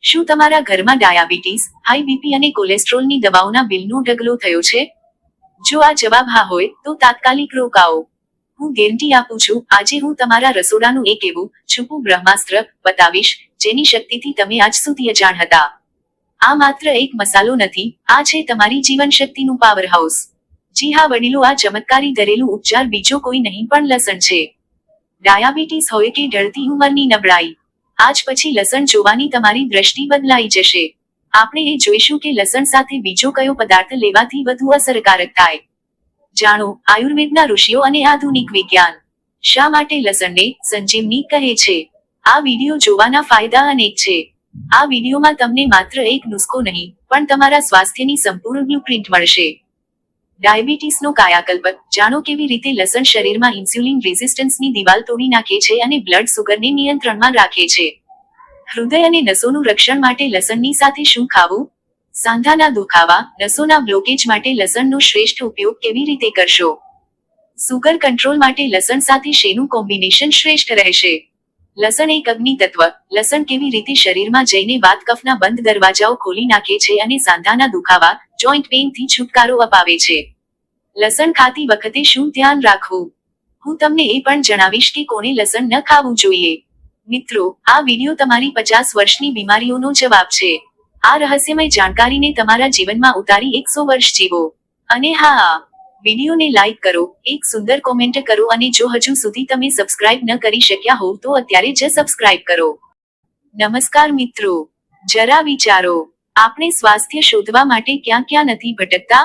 શું તમારા ઘરમાં ડાયાબિટીસ, હાઈ બીપી અને કોલેસ્ટ્રોલની દવાઓના બિલનો ઢગલો થયો છે? જો આ જવાબ હા હોય તો તાત્કાલિક રોકાઓ. હું ગેરંટી આપું છું, આજે હું તમારા રસોડાનું એક એવું છુપું બ્રહ્માસ્ત્ર બતાવીશ જેની શક્તિથી તમે આજ સુધી અજાણ હતા. આ માત્ર એક મસાલો નથી, આ છે તમારી જીવનશક્તિનું પાવર હાઉસ. જી હા વડીલો, આ ચમત્કારી ઘરેલું ઉપચાર બીજો કોઈ નહીં પણ લસણ છે. ડાયાબિટીસ હોય કે ઢળતી ઉંમરની નબળાઈ, આજ પછી લસણ જોવાની તમારી દ્રષ્ટિ બદલાઈ જશે. આપણે એ જોઈશું કે લસણ સાથે બીજો કયો પદાર્થ લેવાથી વધુ અસરકારક થાય. જાણો આયુર્વેદના ઋષિઓ અને આધુનિક વિજ્ઞાન શા માટે લસણને સંજીવની કહે છે. આ વિડિયો જોવાના ફાયદા અનેક છે. આ વિડિયોમાં તમને માત્ર એક નુસ્ખો નહીં પણ તમારા સ્વાસ્થ્યની સંપૂર્ણ બ્લુપ્રિન્ટ મળશે. ડાયાબિટીસનો કાયાકલ્પ જાણો, કેવી રીતે લસણ શરીરમાં ઇન્સ્યુલિન રેઝિસ્ટન્સની દિવાલ તોડી નાખે છે અને બ્લડ સુગરને નિયંત્રણમાં રાખે છે. હૃદય અને નસોનું રક્ષણ માટે લસણની સાથે શું ખાવું? સાંધાના દુખાવા, નસોના બ્લોકેજ માટે લસણનો શ્રેષ્ઠ ઉપયોગ કેવી રીતે કરશો? સુગર કંટ્રોલ માટે લસણ સાથે શેનું કોમ્બિનેશન શ્રેષ્ઠ રહેશે? લસણ એક અગ્નિ તત્વ. લસણ કેવી રીતે શરીરમાં જઈને વાત કફના બંધ દરવાજાઓ ખોલી નાખે છે અને સાંધાના દુખાવા, જોઈન્ટ પેઇનથી છુટકારો અપાવે છે. લસણ ખાતી વખતે શું ધ્યાન રાખવું? હું તમને એ પણ જણાવીશ કે કોને લસણ ન ખાવું જોઈએ. મિત્રો, આ વિડિયો તમારી 50 વર્ષની બીમારીઓનો જવાબ છે. આ રહસ્યમય જાણકારીને તમારા જીવનમાં ઉતારી 100 વર્ષ જીવો. અને હા, વિડિયોને લાઈક કરો, એક સુંદર કોમેન્ટ કરો અને જો હજુ સુધી તમે સબસ્ક્રાઇબ ન કરી શક્યા હો તો અત્યારે જ સબસ્ક્રાઇબ કરો. નમસ્કાર મિત્રો, જરા વિચારો, આપણે સ્વાસ્થ્ય શોધવા માટે ક્યાં ક્યાં નથી ભટકતા?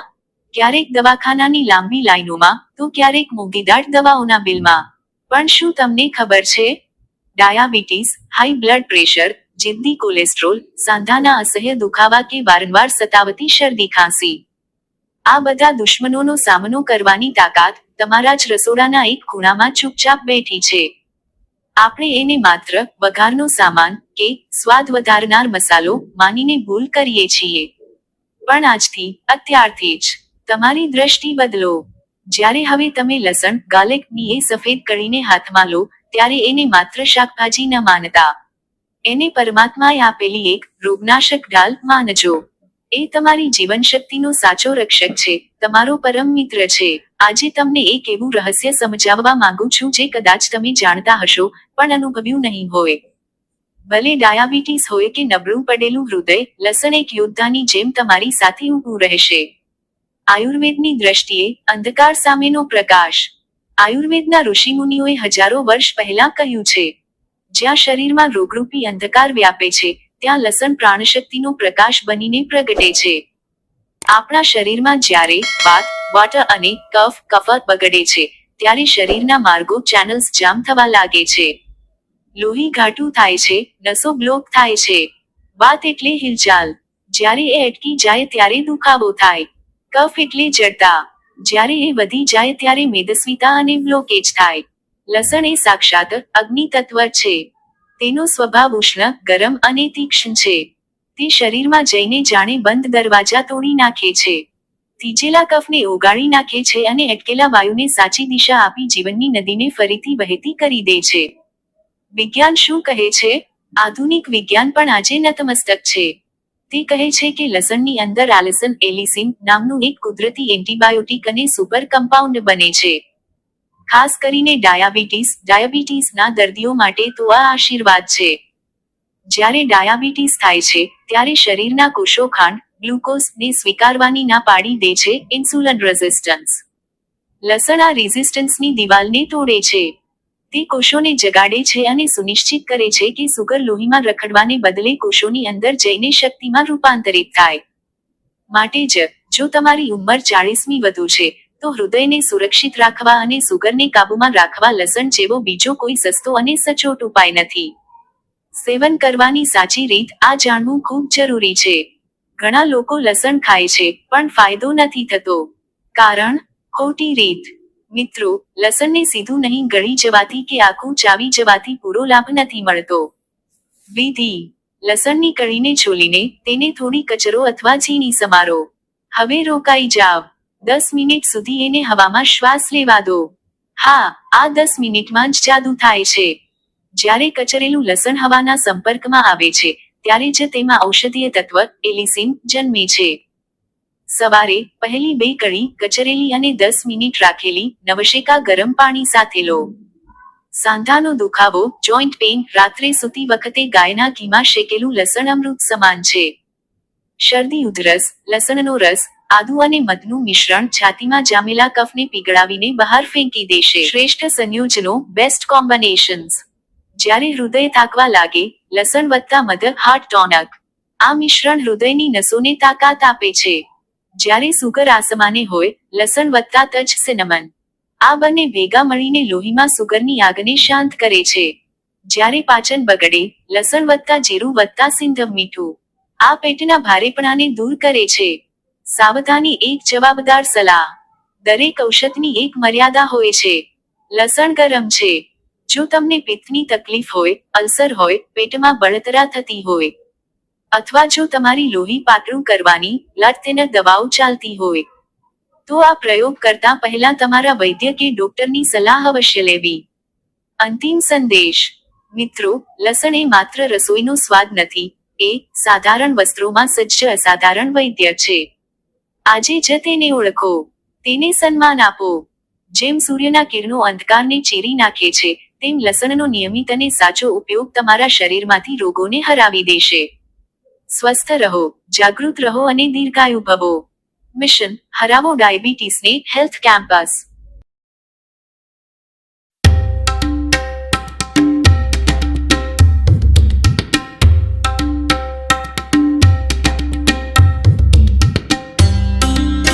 ક્યારેક દવાખાનાની લાંબી લાઈનોમાં, તો ક્યારેક મોંઘીદાટ દવાઓના બિલમાં. પણ શું તમને ખબર છે? ડાયાબિટીસ, હાઈ બ્લડ પ્રેશર, જિદ્દી કોલેસ્ટ્રોલ, સાંધાના અસહ્ય દુખાવા કે વારંવાર સતાવતી શરદી ખાંસી, આ બધા દુશ્મનોનો સામનો કરવાની તાકાત તમારા જ રસોડાના એક ખૂણામાં ચૂપચાપ બેઠી છે. આપણે એને માત્ર વઘારનો સામાન કે સ્વાદ વધારનાર મસાલો માનીને ભૂલ કરીએ છીએ. પણ આજથી, અત્યારથી જ તમારી દ્રષ્ટિ બદલો. જ્યારે હવે તમે લસણ, ગાર્લિકની એ સફેદ કળીને હાથમાં લો, ત્યારે એને માત્ર શાકભાજી ન માનતા, એને પરમાત્માએ આપેલી એક રોગનાશક ઢાલ માનજો. એ તમારી જીવનશક્તિનો સાચો રક્ષક છે, તમારો પરમ મિત્ર છે. આજે તમને એક એવું રહસ્ય સમજાવવા માંગુ છું જે કદાચ તમે જાણતા હશો પણ અનુભવ્યું નહીં હોય. ભલે ડાયાબિટીસ હોય કે નબળું પડેલું હૃદય, લસણ એક યોદ્ધાની જેમ તમારી સાથે ઊભું રહેશે. આયુર્વેદની દ્રષ્ટિએ અંધકાર સામેનો પ્રકાશ. આયુર્વેદના ઋષિમુનિઓએ હજારો વર્ષ પહેલા કહ્યું છે, જ્યાં શરીરમાં રોગરૂપી અંધકાર વ્યાપે છે ત્યાં લસણ પ્રાણશક્તિનો પ્રકાશ બનીને પ્રગટે છે. આપણા શરીરમાં જ્યારે વાત, વાટર અને કફ બગડે છે ત્યારે શરીરના માર્ગો ચેનલ્સ જામ થવા લાગે છે. લોહી ઘાટું થાય છે, નસો બ્લોક થાય છે. વાત એટલે હિલચાલ, જ્યારે એ અટકી જાય ત્યારે દુખાવો થાય. કફ એટલે જડતા, જ્યારે એ વધી જાય ત્યારે મેદસ્વીતા અને બ્લોકેજ થાય. લસણ એ સાક્ષાત અગ્નિ તત્વ છે. તેનો સ્વભાવ ઉષ્ણ, ગરમ અને તીક્ષ્ણ છે. તે શરીરમાં જઈને જાણે બંધ દરવાજા તોડી નાખે છે. થીજેલા કફને ઓગાળી નાખે છે અને અટકેલા વાયુને સાચી દિશા આપી જીવનની નદીને ફરીથી વહેતી કરી દે છે. વિજ્ઞાન શું કહે છે? આધુનિક વિજ્ઞાન પણ આજે નતમસ્તક છે. તે કહે છે કે લસણની અંદર આલ્સિન એલિસિન નામનું એક કુદરતી એન્ટીબાયોટિક અને સુપર કમ્પાઉન્ડ બને છે. ખાસ કરીને ડાયાબિટીસના દર્દીઓ માટે તો આ આશીર્વાદ છે. જ્યારે ડાયાબિટીસ થાય છે ત્યારે શરીરના કોષો ખાંડ, ગ્લુકોઝ ને સ્વીકારવાની ના પાડી દે છે, ઇન્સ્યુલિન રેઝિસ્ટન્સ. લસણ આ રેઝિસ્ટન્સની દિવાલને તોડે છે. તે કોષોને જગાડે છે અને સુનિશ્ચિત કરે છે કે સુગર લોહીમાં રખડવાને બદલે કોષોની અંદર જઈને શક્તિમાં રૂપાંતરિત થાય. માટે જ, જો તમારી ઉંમર 40મી વધુ છે તો હૃદયને સુરક્ષિત રાખવા અને સુગરને કાબૂમાં રાખવા લસણ જેવો બીજો કોઈ સસ્તો અને સચોટ ઉપાય નથી. સેવન કરવાની સાચી રીત આ જાણવું ખૂબ જરૂરી છે. ઘણા લોકો લસણ ખાય છે પણ ફાયદો નથી થતો. કારણ? ખોટી રીત. મિત્રો, લસણને સીધું નહીં ગળી જવાથી કે આખું ચાવી જવાથી પૂરો લાભ નથી મળતો. વિધિ: લસણની કળીને છોલીને તેને થોડી કચરો અથવા ઝીણી સમારો. હવે રોકાઈ જાવ. 10 મિનિટ સુધી એને હવામાં શ્વાસ લેવા દો. હા, આ 10 મિનિટમાં જ જાદુ થાય છે. જ્યારે કચરેલું લસણ હવાના સંપર્કમાં આવે છે ત્યારે જ તેમાં ઔષધીય તત્વ એલિસિન જન્મે છે. સવારે પહેલી 2 કળી કચરેલી અને 10 મિનિટ રાખેલી નવશેકા ગરમ પાણી સાથે લો. સાંધાનો દુખાવો જોઈન્ટ પેઇન રાત્રે સૂતી વખતે ગાયના ઘીમાં શેકેલું લસણ અમૃત સમાન છે. શરદી ઉધરસ લસણનો રસ આદુ અને મધનું મિશ્રણ છાતીમાં જામેલા કફને પીગળાવીને બહાર ફેંકી દેશે. શ્રેષ્ઠ સંયોજનો બેસ્ટ કોમ્બિનેશન્સ. જ્યારે હૃદય થાકવા લાગે લસણ વત્તા મધ હાર્ટ ટોનક. આ મિશ્રણ હૃદયની નસોને તાકાત આપે છે. જ્યારે સુગર આસમાને હોય લસણ વત્તા તજ સિનેમન. આ બંને ભેગા મળીને લોહીમાં સુગરની આગને શાંત કરે છે. જ્યારે પાચન બગડે લસણ વત્તા જીરું વત્તા સિંધવ મીઠું. આ પેટના ભારેપણાને દૂર કરે છે. સાવધાની એક જવાબદાર સલાહ. દરેક ઔષધની એક મર્યાદા હોય છે. લસણ ગરમ છે. જો તમને પિત્તની તકલીફ હોય અલ્સર હોય પેટમાં બળતરા થતી હોય અથવા જો તમારી લોહી પાતળું કરવાની બ્લડ થિનર દવાઓ ચાલતી હોય તો આ પ્રયોગ કરતા પહેલા તમારા વૈદ્ય કે ડોક્ટરની સલાહ અવશ્ય લેવી. અંતિમ સંદેશ. મિત્રો, લસણ એ માત્ર રસોઈનો સ્વાદ નથી, એ સાધારણ વસ્ત્રોમાં સજ્જ અસાધારણ વૈદ્ય છે. આજે જ તેને ઓળખો. તેને સન્માન આપો. જેમ સૂર્યના કિરણો અંધકારને ચીરી નાખે છે તેમ લસણનો નિયમિત અને સાચો ઉપયોગ તમારા શરીરમાંથી રોગોને હરાવી દેશે. સ્વસ્થ રહો, જાગૃત રહો અને દીર્ઘાયુ ભવો. મિશન હરાવો ડાયાબિટીસને હેલ્થ કેમ્પસ.